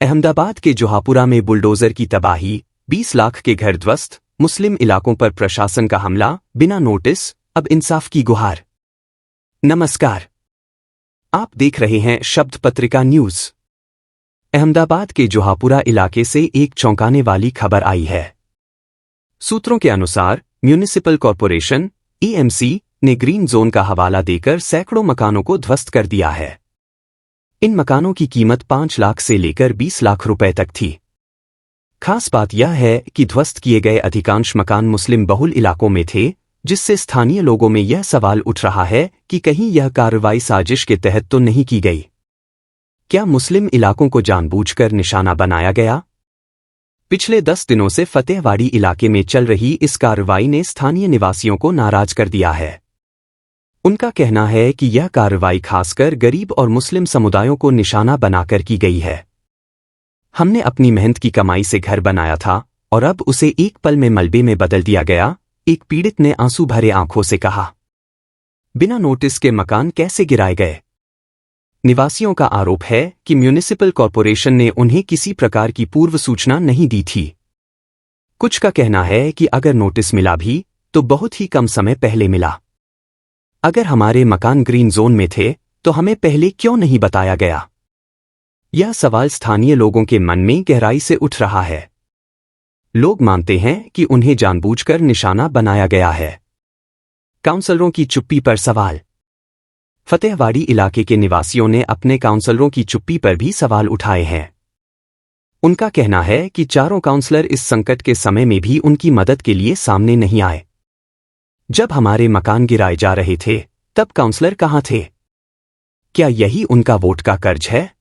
अहमदाबाद के जोहापुरा में बुलडोजर की तबाही, 20 लाख के घर ध्वस्त, मुस्लिम इलाकों पर प्रशासन का हमला, बिना नोटिस, अब इंसाफ की गुहार। नमस्कार, आप देख रहे हैं शब्द पत्रिका न्यूज। अहमदाबाद के जोहापुरा इलाके से एक चौंकाने वाली खबर आई है। सूत्रों के अनुसार म्यूनिसिपल कॉरपोरेशन (EMC) ने ग्रीन जोन का हवाला देकर सैकड़ों मकानों को ध्वस्त कर दिया है। इन मकानों की कीमत 5 लाख से लेकर 20 लाख रुपए तक थी। खास बात यह है कि ध्वस्त किए गए अधिकांश मकान मुस्लिम बहुल इलाकों में थे, जिससे स्थानीय लोगों में यह सवाल उठ रहा है कि कहीं यह कार्रवाई साजिश के तहत तो नहीं की गई। क्या मुस्लिम इलाकों को जानबूझकर निशाना बनाया गया? पिछले 10 दिनों से फतेहवाड़ी इलाके में चल रही इस कार्रवाई ने स्थानीय निवासियों को नाराज कर दिया है। उनका कहना है कि यह कार्रवाई खासकर गरीब और मुस्लिम समुदायों को निशाना बनाकर की गई है। हमने अपनी मेहनत की कमाई से घर बनाया था और अब उसे एक पल में मलबे में बदल दिया गया, एक पीड़ित ने आंसू भरे आंखों से कहा। बिना नोटिस के मकान कैसे गिराए गए? निवासियों का आरोप है कि म्यूनिसिपल कॉरपोरेशन ने उन्हें किसी प्रकार की पूर्व सूचना नहीं दी थी। कुछ का कहना है कि अगर नोटिस मिला भी तो बहुत ही कम समय पहले मिला। अगर हमारे मकान ग्रीन जोन में थे तो हमें पहले क्यों नहीं बताया गया? यह सवाल स्थानीय लोगों के मन में गहराई से उठ रहा है। लोग मानते हैं कि उन्हें जानबूझकर निशाना बनाया गया है। काउंसलरों की चुप्पी पर सवाल। फतेहवाड़ी इलाके के निवासियों ने अपने काउंसलरों की चुप्पी पर भी सवाल उठाए हैं। उनका कहना है कि चारों काउंसलर इस संकट के समय में भी उनकी मदद के लिए सामने नहीं आए। जब हमारे मकान गिराए जा रहे थे तब काउंसलर कहां थे? क्या यही उनका वोट का कर्ज है?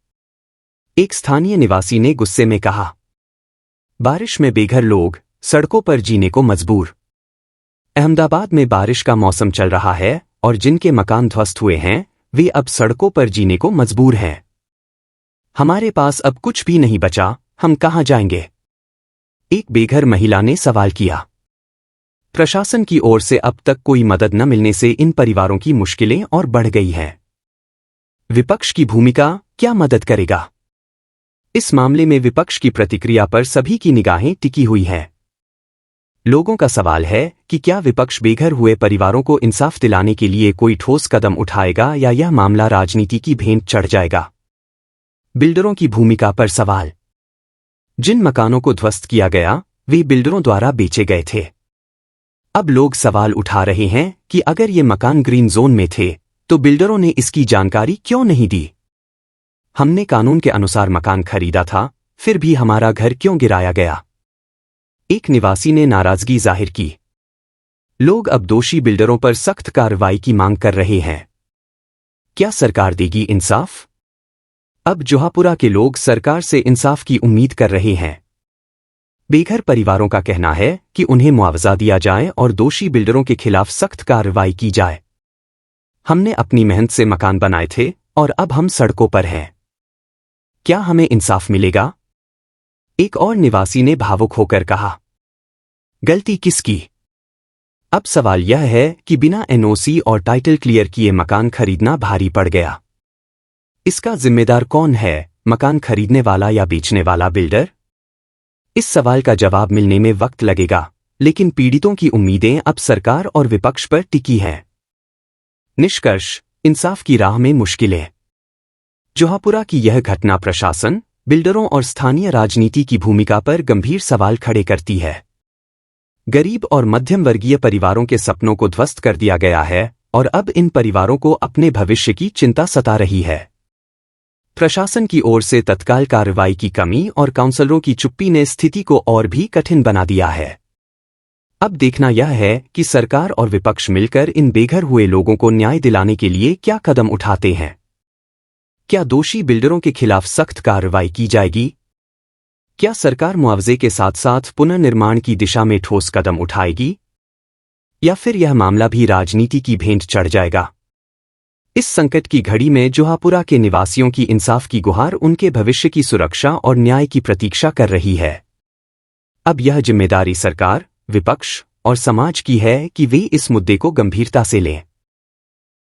एक स्थानीय निवासी ने गुस्से में कहा। बारिश में बेघर लोग सड़कों पर जीने को मजबूर। अहमदाबाद में बारिश का मौसम चल रहा है और जिनके मकान ध्वस्त हुए हैं वे अब सड़कों पर जीने को मजबूर हैं। हमारे पास अब कुछ भी नहीं बचा, हम कहां जाएंगे? एक बेघर महिला ने सवाल किया। प्रशासन की ओर से अब तक कोई मदद न मिलने से इन परिवारों की मुश्किलें और बढ़ गई हैं। विपक्ष की भूमिका क्या मदद करेगा? इस मामले में विपक्ष की प्रतिक्रिया पर सभी की निगाहें टिकी हुई हैं। लोगों का सवाल है कि क्या विपक्ष बेघर हुए परिवारों को इंसाफ दिलाने के लिए कोई ठोस कदम उठाएगा या यह मामला राजनीति की भेंट चढ़ जाएगा? बिल्डरों की भूमिका पर सवाल। जिन मकानों को ध्वस्त किया गया वे बिल्डरों द्वारा बेचे गए थे। अब लोग सवाल उठा रहे हैं कि अगर ये मकान ग्रीन जोन में थे तो बिल्डरों ने इसकी जानकारी क्यों नहीं दी? हमने कानून के अनुसार मकान खरीदा था, फिर भी हमारा घर क्यों गिराया गया? एक निवासी ने नाराजगी जाहिर की। लोग अब दोषी बिल्डरों पर सख्त कार्रवाई की मांग कर रहे हैं। क्या सरकार देगी इंसाफ? अब जोहापुरा के लोग सरकार से इंसाफ की उम्मीद कर रहे हैं। बेघर परिवारों का कहना है कि उन्हें मुआवजा दिया जाए और दोषी बिल्डरों के खिलाफ सख्त कार्रवाई की जाए। हमने अपनी मेहनत से मकान बनाए थे और अब हम सड़कों पर हैं। क्या हमें इंसाफ मिलेगा? एक और निवासी ने भावुक होकर कहा। गलती किसकी? अब सवाल यह है कि बिना NOC और टाइटल क्लियर किए मकान खरीदना भारी पड़ गया। इसका जिम्मेदार कौन है, मकान खरीदने वाला या बेचने वाला बिल्डर? इस सवाल का जवाब मिलने में वक्त लगेगा, लेकिन पीड़ितों की उम्मीदें अब सरकार और विपक्ष पर टिकी हैं। निष्कर्ष, इंसाफ की राह में मुश्किलें। जोहापुरा की यह घटना प्रशासन, बिल्डरों और स्थानीय राजनीति की भूमिका पर गंभीर सवाल खड़े करती है। गरीब और मध्यम वर्गीय परिवारों के सपनों को ध्वस्त कर दिया गया है और अब इन परिवारों को अपने भविष्य की चिंता सता रही है। प्रशासन की ओर से तत्काल कार्रवाई की कमी और काउंसलरों की चुप्पी ने स्थिति को और भी कठिन बना दिया है। अब देखना यह है कि सरकार और विपक्ष मिलकर इन बेघर हुए लोगों को न्याय दिलाने के लिए क्या कदम उठाते हैं। क्या दोषी बिल्डरों के खिलाफ सख्त कार्रवाई की जाएगी? क्या सरकार मुआवजे के साथ साथ पुनर्निर्माण की दिशा में ठोस कदम उठाएगी? या फिर यह मामला भी राजनीति की भेंट चढ़ जाएगा? इस संकट की घड़ी में जोहापुरा के निवासियों की इंसाफ की गुहार उनके भविष्य की सुरक्षा और न्याय की प्रतीक्षा कर रही है। अब यह जिम्मेदारी सरकार, विपक्ष और समाज की है कि वे इस मुद्दे को गंभीरता से लें।